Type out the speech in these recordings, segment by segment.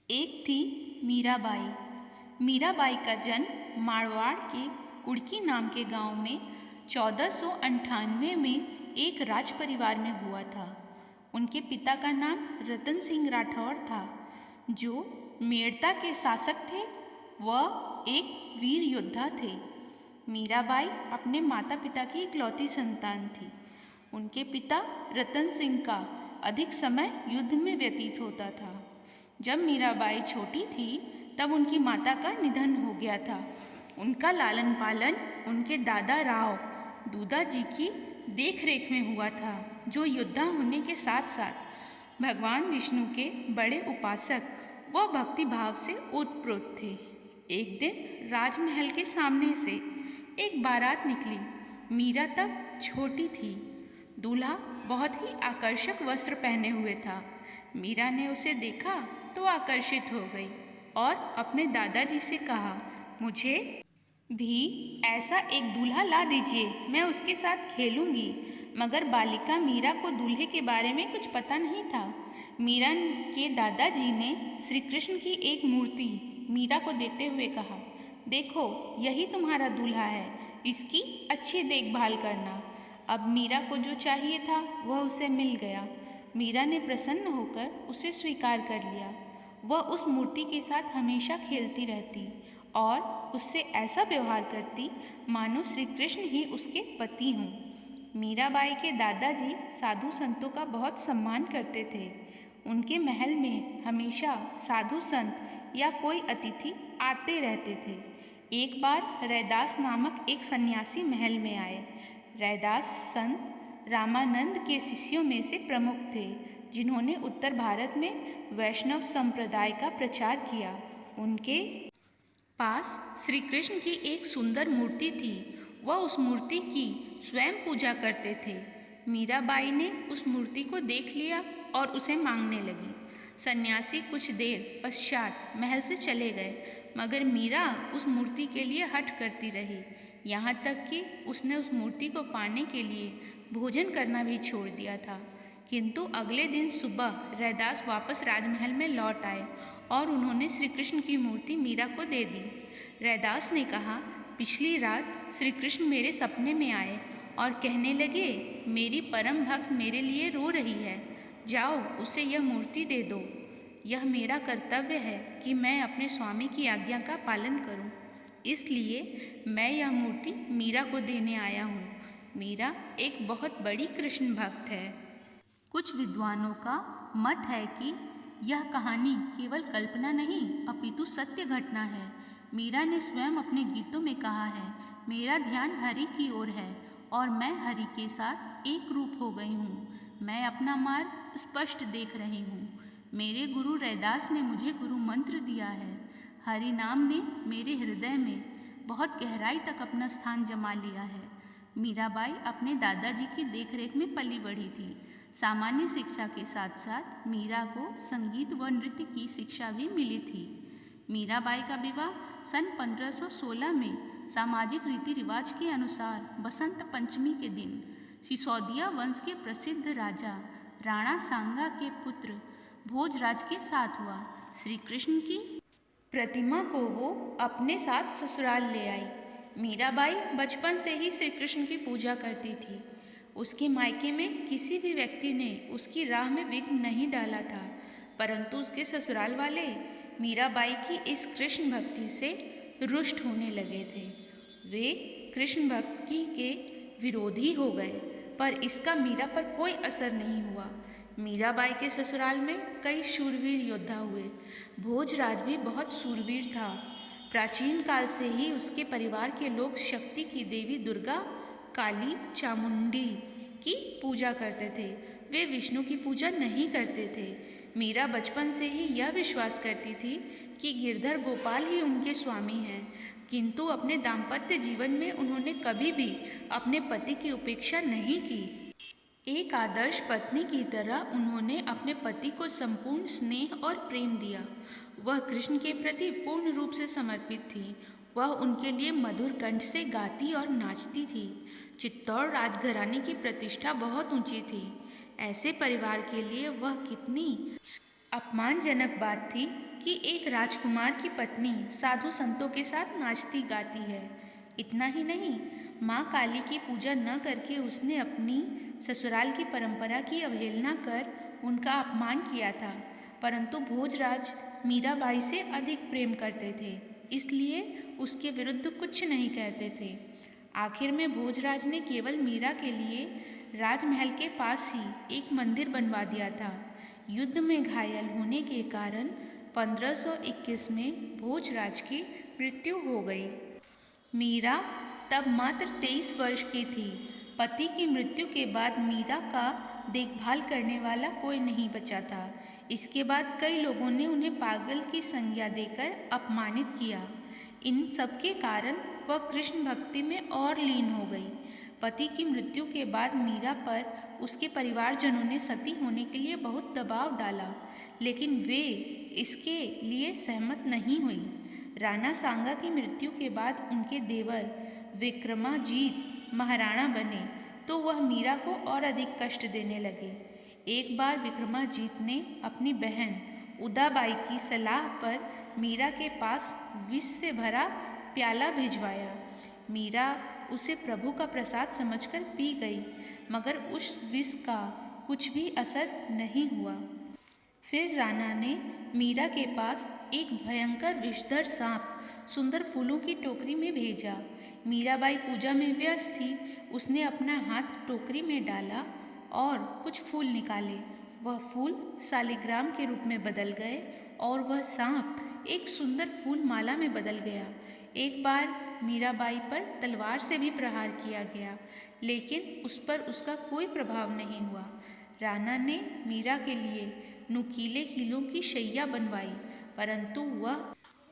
एक थी मीराबाई। मीराबाई का जन्म मारवाड़ के कुड़की नाम के गांव में 1498 में एक राज परिवार में हुआ था। उनके पिता का नाम रतन सिंह राठौर था, जो मेड़ता के शासक थे। वह एक वीर योद्धा थे। मीराबाई अपने माता पिता की इकलौती संतान थी। उनके पिता रतन सिंह का अधिक समय युद्ध में व्यतीत होता था। जब मीराबाई छोटी थी तब उनकी माता का निधन हो गया था। उनका लालन पालन उनके दादा राव दूधा जी की देखरेख में हुआ था, जो योद्धा होने के साथ साथ भगवान विष्णु के बड़े उपासक व भक्ति भाव से ओतप्रोत थे। एक दिन राजमहल के सामने से एक बारात निकली। मीरा तब छोटी थी। दूल्हा बहुत ही आकर्षक वस्त्र पहने हुए था। मीरा ने उसे देखा तो आकर्षित हो गई और अपने दादाजी से कहा, मुझे भी ऐसा एक दूल्हा ला दीजिए, मैं उसके साथ खेलूंगी। मगर बालिका मीरा को दूल्हे के बारे में कुछ पता नहीं था। मीरा के दादाजी ने श्री कृष्ण की एक मूर्ति मीरा को देते हुए कहा, देखो यही तुम्हारा दूल्हा है, इसकी अच्छी देखभाल करना। अब मीरा को जो चाहिए था वह उसे मिल गया। मीरा ने प्रसन्न होकर उसे स्वीकार कर लिया। वह उस मूर्ति के साथ हमेशा खेलती रहती और उससे ऐसा व्यवहार करती मानो श्री कृष्ण ही उसके पति हों। मीराबाई के दादाजी साधु संतों का बहुत सम्मान करते थे। उनके महल में हमेशा साधु संत या कोई अतिथि आते रहते थे। एक बार रैदास नामक एक सन्यासी महल में आए। रैदास संत रामानंद के शिष्यों में से प्रमुख थे, जिन्होंने उत्तर भारत में वैष्णव संप्रदाय का प्रचार किया। उनके पास श्री कृष्ण की एक सुंदर मूर्ति थी। वह उस मूर्ति की स्वयं पूजा करते थे। मीराबाई ने उस मूर्ति को देख लिया और उसे मांगने लगी। सन्यासी कुछ देर पश्चात महल से चले गए, मगर मीरा उस मूर्ति के लिए हठ करती रही, यहाँ तक कि उसने उस मूर्ति को पाने के लिए भोजन करना भी छोड़ दिया था। किंतु अगले दिन सुबह रैदास वापस राजमहल में लौट आए और उन्होंने श्री कृष्ण की मूर्ति मीरा को दे दी। रैदास ने कहा, पिछली रात श्री कृष्ण मेरे सपने में आए और कहने लगे, मेरी परम भक्त मेरे लिए रो रही है, जाओ उसे यह मूर्ति दे दो। यह मेरा कर्तव्य है कि मैं अपने स्वामी की आज्ञा का पालन करूं, इसलिए मैं यह मूर्ति मीरा को देने आया हूँ। मीरा एक बहुत बड़ी कृष्ण भक्त है। कुछ विद्वानों का मत है कि यह कहानी केवल कल्पना नहीं अपितु सत्य घटना है। मीरा ने स्वयं अपने गीतों में कहा है, मेरा ध्यान हरि की ओर है और मैं हरि के साथ एक रूप हो गई हूँ। मैं अपना मार्ग स्पष्ट देख रही हूँ। मेरे गुरु रैदास ने मुझे गुरु मंत्र दिया है। हरि नाम ने मेरे हृदय में बहुत गहराई तक अपना स्थान जमा लिया है। मीराबाई अपने दादाजी की देखरेख में पली बढ़ी थी। सामान्य शिक्षा के साथ साथ मीरा को संगीत व नृत्य की शिक्षा भी मिली थी। मीराबाई का विवाह सन 1516 में सामाजिक रीति रिवाज के अनुसार बसंत पंचमी के दिन सिसोदिया वंश के प्रसिद्ध राजा राणा सांगा के पुत्र भोजराज के साथ हुआ। श्री कृष्ण की प्रतिमा को वो अपने साथ ससुराल ले आई। मीराबाई बचपन से ही श्री कृष्ण की पूजा करती थी। उसके मायके में किसी भी व्यक्ति ने उसकी राह में विघ्न नहीं डाला था, परंतु उसके ससुराल वाले मीराबाई की इस कृष्ण भक्ति से रुष्ट होने लगे थे। वे कृष्ण भक्ति के विरोधी हो गए, पर इसका मीरा पर कोई असर नहीं हुआ। मीराबाई के ससुराल में कई शूरवीर योद्धा हुए। भोजराज भी बहुत शूरवीर था। प्राचीन काल से ही उसके परिवार के लोग शक्ति की देवी दुर्गा, काली, चामुंडी की पूजा करते थे। वे विष्णु की पूजा नहीं करते थे। मीरा बचपन से ही यह विश्वास करती थी कि गिरधर गोपाल ही उनके स्वामी हैं, किंतु अपने दाम्पत्य जीवन में उन्होंने कभी भी अपने पति की उपेक्षा नहीं की। एक आदर्श पत्नी की तरह उन्होंने अपने पति को संपूर्ण स्नेह और प्रेम दिया। वह कृष्ण के प्रति पूर्ण रूप से समर्पित थी। वह उनके लिए मधुर कंठ से गाती और नाचती थी। चित्तौड़ राजघराने की प्रतिष्ठा बहुत ऊंची थी। ऐसे परिवार के लिए वह कितनी अपमानजनक बात थी कि एक राजकुमार की पत्नी साधु संतों के साथ नाचती गाती है। इतना ही नहीं, माँ काली की पूजा न करके उसने अपनी ससुराल की परंपरा की अवहेलना कर उनका अपमान किया था। परंतु भोजराज मीराबाई से अधिक प्रेम करते थे, इसलिए उसके विरुद्ध कुछ नहीं कहते थे। आखिर में भोजराज ने केवल मीरा के लिए राजमहल के पास ही एक मंदिर बनवा दिया था। युद्ध में घायल होने के कारण 1521 में भोजराज की मृत्यु हो गई। मीरा तब मात्र 23 वर्ष की थी। पति की मृत्यु के बाद मीरा का देखभाल करने वाला कोई नहीं बचा था। इसके बाद कई लोगों ने उन्हें पागल की संज्ञा देकर अपमानित किया। इन सब के कारण वह कृष्ण भक्ति में और लीन हो गई। पति की मृत्यु के बाद मीरा पर उसके परिवारजनों ने सती होने के लिए बहुत दबाव डाला, लेकिन वे इसके लिए सहमत नहीं हुई। राणा सांगा की मृत्यु के बाद उनके देवर विक्रमाजीत महाराणा बने तो वह मीरा को और अधिक कष्ट देने लगे। एक बार विक्रमाजीत ने अपनी बहन उदाबाई की सलाह पर मीरा के पास विष से भरा प्याला भिजवाया। मीरा उसे प्रभु का प्रसाद समझकर पी गई, मगर उस विष का कुछ भी असर नहीं हुआ। फिर राणा ने मीरा के पास एक भयंकर विषधर सांप सुंदर फूलों की टोकरी में भेजा। मीराबाई पूजा में व्यस्त थी। उसने अपना हाथ टोकरी में डाला और कुछ फूल निकाले। वह फूल शालिग्राम के रूप में बदल गए और वह सांप एक सुंदर फूल माला में बदल गया। एक बार मीराबाई पर तलवार से भी प्रहार किया गया, लेकिन उस पर उसका कोई प्रभाव नहीं हुआ। राणा ने मीरा के लिए नुकीले कीलों की शैया बनवाई, परंतु वह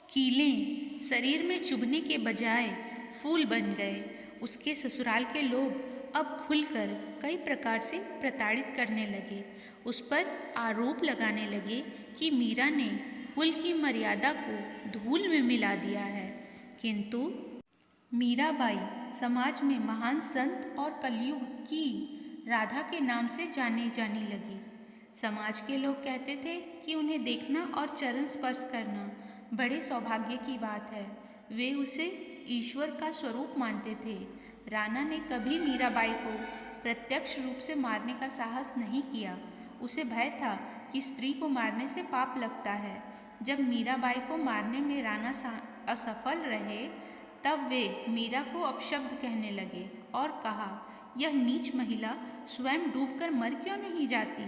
कीलें शरीर में चुभने के बजाय फूल बन गए। उसके ससुराल के लोग अब खुलकर कई प्रकार से प्रताड़ित करने लगे। उस पर आरोप लगाने लगे कि मीरा ने कुल की मर्यादा को धूल में मिला दिया है। किंतु मीराबाई समाज में महान संत और कलयुग की राधा के नाम से जाने जाने लगी। समाज के लोग कहते थे कि उन्हें देखना और चरण स्पर्श करना बड़े सौभाग्य की बात है। वे उसे ईश्वर का स्वरूप मानते थे। राणा ने कभी मीराबाई को प्रत्यक्ष रूप से मारने का साहस नहीं किया। उसे भय था कि स्त्री को मारने से पाप लगता है। जब मीराबाई को मारने में राणा असफल रहे, तब वे मीरा को अपशब्द कहने लगे और कहा, यह नीच महिला स्वयं डूबकर मर क्यों नहीं जाती।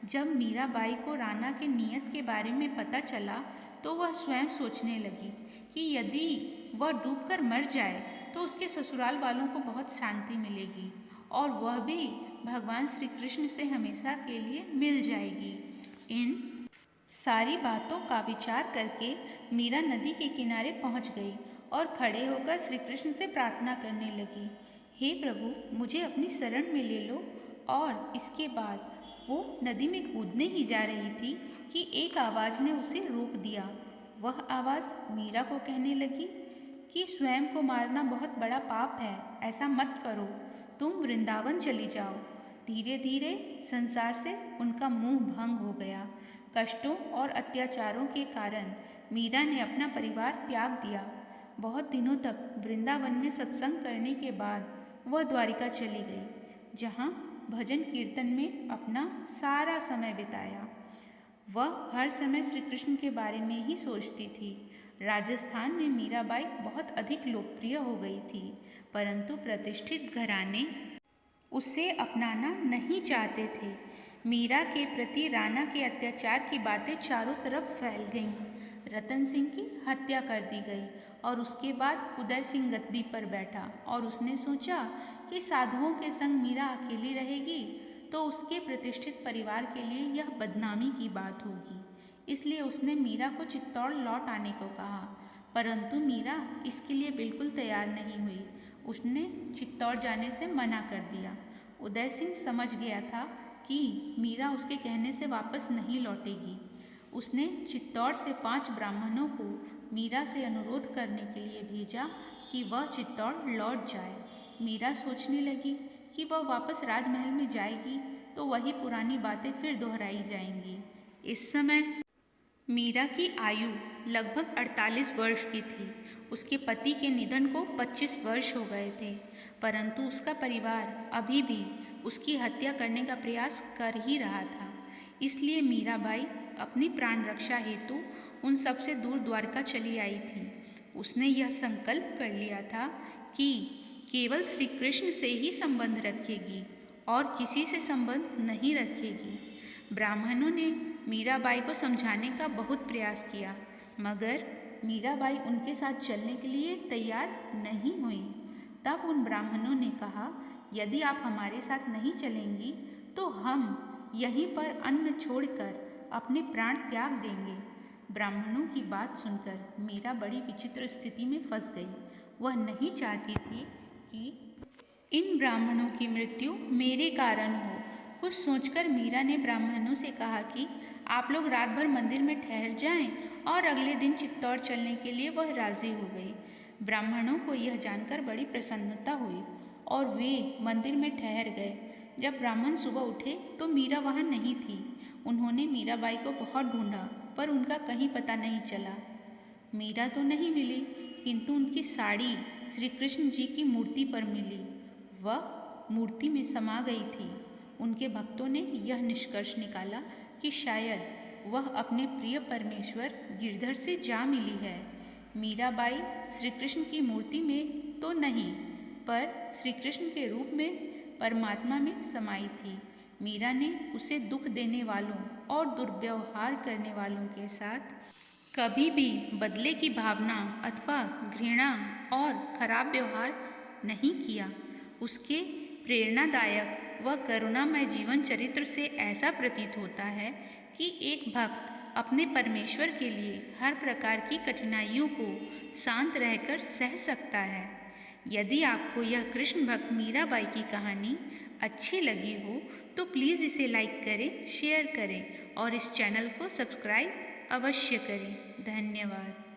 जब मीराबाई को राणा के नियत के बारे में पता चला तो वह स्वयं सोचने लगी कि यदि वह डूबकर मर जाए तो उसके ससुराल वालों को बहुत शांति मिलेगी और वह भी भगवान श्री कृष्ण से हमेशा के लिए मिल जाएगी। इन सारी बातों का विचार करके मीरा नदी के किनारे पहुंच गई और खड़े होकर श्री कृष्ण से प्रार्थना करने लगी, हे प्रभु, मुझे अपनी शरण में ले लो। और इसके बाद वो नदी में कूदने ही जा रही थी कि एक आवाज़ ने उसे रोक दिया। वह आवाज़ मीरा को कहने लगी कि स्वयं को मारना बहुत बड़ा पाप है, ऐसा मत करो, तुम वृंदावन चली जाओ। धीरे धीरे संसार से उनका मोह भंग हो गया। कष्टों और अत्याचारों के कारण मीरा ने अपना परिवार त्याग दिया। बहुत दिनों तक वृंदावन में सत्संग करने के बाद वह द्वारिका चली गई, जहाँ भजन कीर्तन में अपना सारा समय बिताया। वह हर समय श्री कृष्ण के बारे में ही सोचती थी। राजस्थान में मीराबाई बहुत अधिक लोकप्रिय हो गई थी, परंतु प्रतिष्ठित घराने उसे अपनाना नहीं चाहते थे। मीरा के प्रति राणा के अत्याचार की बातें चारों तरफ फैल गईं। रतन सिंह की हत्या कर दी गई और उसके बाद उदय सिंह गद्दी पर बैठा और उसने सोचा कि साधुओं के संग मीरा अकेली रहेगी तो उसके प्रतिष्ठित परिवार के लिए यह बदनामी की बात होगी। इसलिए उसने मीरा को चित्तौड़ लौट आने को कहा, परंतु मीरा इसके लिए बिल्कुल तैयार नहीं हुई। उसने चित्तौड़ जाने से मना कर दिया। उदय सिंह समझ गया था कि मीरा उसके कहने से वापस नहीं लौटेगी। उसने चित्तौड़ से 5 ब्राह्मणों को मीरा से अनुरोध करने के लिए भेजा कि वह चित्तौड़ लौट जाए। मीरा सोचने लगी कि वह वापस राजमहल में जाएगी तो वही पुरानी बातें फिर दोहराई जाएंगी। इस समय मीरा की आयु लगभग 48 वर्ष की थी। उसके पति के निधन को 25 वर्ष हो गए थे, परंतु उसका परिवार अभी भी उसकी हत्या करने का प्रयास कर ही रहा था। इसलिए मीराबाई अपनी प्राण रक्षा हेतु उन सबसे दूर द्वारका चली आई थी। उसने यह संकल्प कर लिया था कि केवल श्री कृष्ण से ही संबंध रखेगी और किसी से संबंध नहीं रखेगी। ब्राह्मणों ने मीराबाई को समझाने का बहुत प्रयास किया, मगर मीराबाई उनके साथ चलने के लिए तैयार नहीं हुई। तब उन ब्राह्मणों ने कहा, यदि आप हमारे साथ नहीं चलेंगी तो हम यहीं पर अन्न छोड़कर अपने प्राण त्याग देंगे। ब्राह्मणों की बात सुनकर मीरा बड़ी विचित्र स्थिति में फंस गई। वह नहीं चाहती थी कि इन ब्राह्मणों की मृत्यु मेरे कारण हो। कुछ सोचकर मीरा ने ब्राह्मणों से कहा कि आप लोग रात भर मंदिर में ठहर जाएं, और अगले दिन चित्तौड़ चलने के लिए वह राजी हो गई। ब्राह्मणों को यह जानकर बड़ी प्रसन्नता हुई और वे मंदिर में ठहर गए। जब ब्राह्मण सुबह उठे तो मीरा वहाँ नहीं थी। उन्होंने मीराबाई को बहुत ढूंढा, पर उनका कहीं पता नहीं चला। मीरा तो नहीं मिली, किंतु उनकी साड़ी श्री कृष्ण जी की मूर्ति पर मिली। वह मूर्ति में समा गई थी। उनके भक्तों ने यह निष्कर्ष निकाला कि शायद वह अपने प्रिय परमेश्वर गिरधर से जा मिली है। मीराबाई श्री कृष्ण की मूर्ति में तो नहीं, पर श्री कृष्ण के रूप में परमात्मा में समाई थी। मीरा ने उसे दुख देने वालों और दुर्व्यवहार करने वालों के साथ कभी भी बदले की भावना अथवा घृणा और खराब व्यवहार नहीं किया। उसके प्रेरणादायक व करुणामय जीवन चरित्र से ऐसा प्रतीत होता है कि एक भक्त अपने परमेश्वर के लिए हर प्रकार की कठिनाइयों को शांत रहकर सह सकता है। यदि आपको यह कृष्ण भक्त मीराबाई की कहानी अच्छी लगी हो तो प्लीज़ इसे लाइक करें, शेयर करें और इस चैनल को सब्सक्राइब अवश्य करें। धन्यवाद।